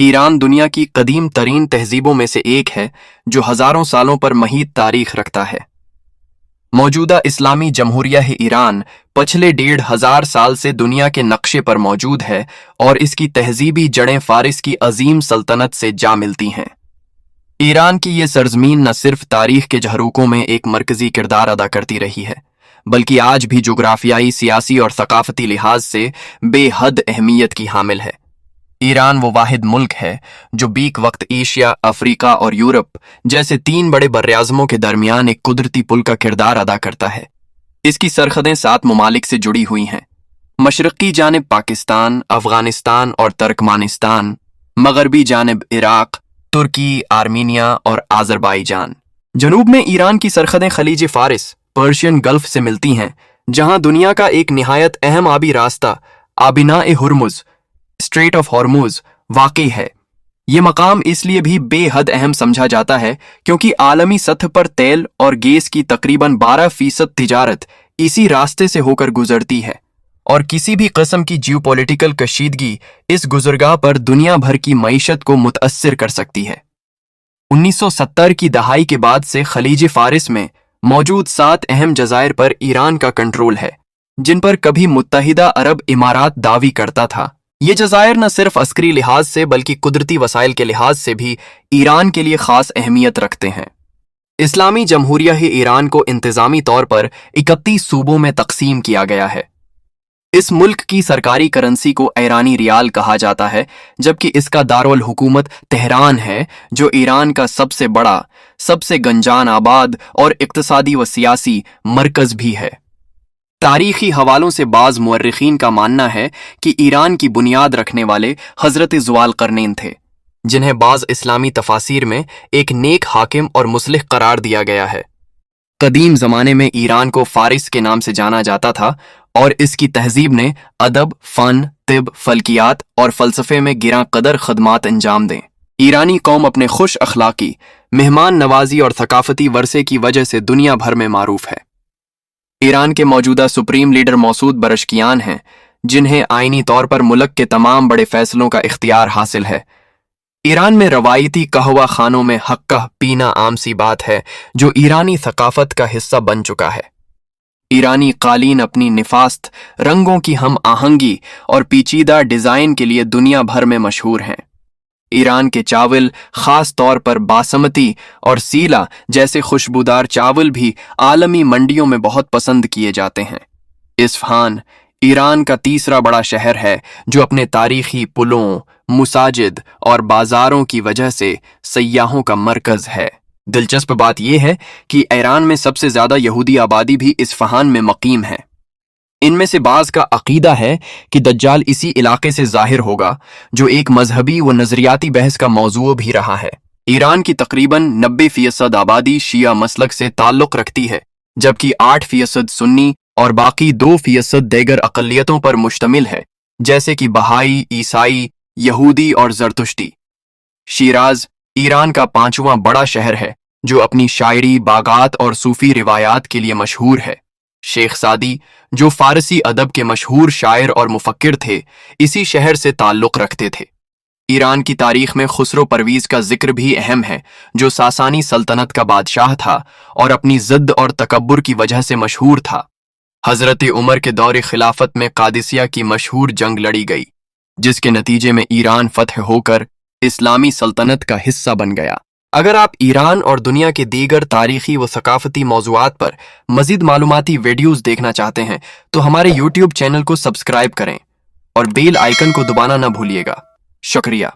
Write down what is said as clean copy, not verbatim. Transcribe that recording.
Iran दुनिया की कदीम तरीन तहजीबों में से एक है जो हजारों सालों पर महीत तारीख रखता है। मौजूदा इस्लामी जमहूरिया ईरान पिछले 1500 साल से दुनिया के नक्शे पर मौजूद है और इसकी तहजीबी जड़ें फारिस की अजीम सल्तनत से जा मिलती हैं। ईरान की ये सरजमीन न सिर्फ तारीख के झरोकों में एक मरकजी किरदार अदा करती रही है, बल्कि आज भी जोग्राफियाई, सियासी और सकाफती लिहाज से बेहद अहमियत की हामिल है। ईरान वो वाहिद मुल्क है जो बीक वक्त एशिया, अफ्रीका और यूरोप जैसे 3 बड़े बर्राज़मों के दरमियान एक कुदरती पुल का किरदार अदा करता है। इसकी सरहदें 7 ममालिक से जुड़ी हुई हैं। मशरक़ी जानिब पाकिस्तान, अफगानिस्तान और तुर्कमानिस्तान, मगरबी जानिब इराक, तुर्की, आर्मीनिया और आज़रबाईजान। जनूब में ईरान की सरहदें खलीज फारिस, पर्शियन गल्फ से मिलती हैं, जहां दुनिया का एक निहायत अहम आबी रास्ता आबिना-ए-हुर्मुज़, स्ट्रेट ऑफ हॉर्मुज़ वाक़ई है। ये मकाम इसलिए भी बेहद अहम समझा जाता है क्योंकि आलमी सतह पर तेल और गैस की तकरीबन 12% तिजारत इसी रास्ते से होकर गुजरती है और किसी भी किस्म की जियोपॉलिटिकल कशीदगी इस गुजरगाह पर दुनिया भर की मईशत को मुतअस्सिर कर सकती है। 1970 की दहाई के बाद से खलीज फारिस में मौजूद 7 अहम जज़ायर पर ईरान का कंट्रोल है, जिन पर कभी मुत्तहिदा अरब इमारात दावी करता था। ये जज़ायर न सिर्फ अस्करी लिहाज से बल्कि कुदरती वसाइल के लिहाज से भी ईरान के लिए खास अहमियत रखते हैं। इस्लामी जमहूरिया ईरान को इंतजामी तौर पर 31 सूबों में तकसीम किया गया है। इस मुल्क की सरकारी करेंसी को ईरानी रियाल कहा जाता है, जबकि इसका दारुल हुकूमत तेहरान है, जो ईरान का सबसे बड़ा, सबसे गंजान आबाद और इक्तसादी व सियासी मरकज भी है। तारीखी हवालों से बाज मुअर्रिखीन का मानना है कि ईरान की बुनियाद रखने वाले हजरत ज़ुवालकरनैन थे, जिन्हें बाज इस्लामी तफासीर में एक नेक हाकिम और मुस्लिह करार दिया गया है। कदीम ज़माने में ईरान को फारिस के नाम से जाना जाता था और इसकी तहजीब ने अदब, फ़न, तिब, फल्कियात और फ़लसफ़े में गिरां कदर खदमात अंजाम दें। ईरानी कौम अपने खुश अखलाकी, मेहमान नवाजी और थकाफती वरसे की वजह से दुनिया भर में मारूफ है। ईरान के मौजूदा सुप्रीम लीडर मसूद बरशकियान हैं, जिन्हें आईनी तौर पर मुल्क के तमाम बड़े फैसलों का इख्तियार हासिल है। ईरान में रवायती कहवा खानों में हक्का पीना आम सी बात है, जो ईरानी सकाफत का हिस्सा बन चुका है। ईरानी कालीन अपनी निफास्त रंगों की हम आहंगी और पेचीदा डिज़ाइन के लिए दुनिया भर में मशहूर हैं। ईरान के चावल, खास तौर पर बासमती और सीला जैसे खुशबूदार चावल भी आलमी मंडियों में बहुत पसंद किए जाते हैं। इस्फहान ईरान का तीसरा बड़ा शहर है, जो अपने तारीखी पुलों, मुसाजिद और बाजारों की वजह से सयाहों का मरकज है। दिलचस्प बात यह है कि ईरान में सबसे ज्यादा यहूदी आबादी भी इस्फहान में मकीम है। इनमें से बाज का अकीदा है कि दज्जाल इसी इलाके से जाहिर होगा, जो एक मजहबी व नजरियाती बहस का मौजू भी रहा है। ईरान की तकरीबन 90% आबादी शिया मसलक से ताल्लुक रखती है, जबकि 8% सुन्नी और बाकी 2% दीगर अकलियतों पर मुश्तमिल है, जैसे कि बहाई, ईसाई, यहूदी और जरतुश्ती। शिराज ईरान का 5वां बड़ा शहर है, जो अपनी शायरी, बागात और सूफी रिवायात के लिए मशहूर है। शेख सादी, जो फारसी अदब के मशहूर शायर और मुफक्किर थे, इसी शहर से ताल्लुक रखते थे। ईरान की तारीख में खुसरो परवीज का जिक्र भी अहम है, जो सासानी सल्तनत का बादशाह था और अपनी जिद्द और तकब्बुर की वजह से मशहूर था। हजरत उमर के दौर खिलाफत में कादिसिया की मशहूर जंग लड़ी गई, जिसके नतीजे में ईरान फतह होकर इस्लामी सल्तनत का हिस्सा बन गया। अगर आप ईरान और दुनिया के दीगर तारीखी व सकाफती मौज़ूआत पर मज़ीद मालूमाती वीडियोज़ देखना चाहते हैं तो हमारे YouTube चैनल को सब्सक्राइब करें और बेल आइकन को दबाना न भूलिएगा। शुक्रिया।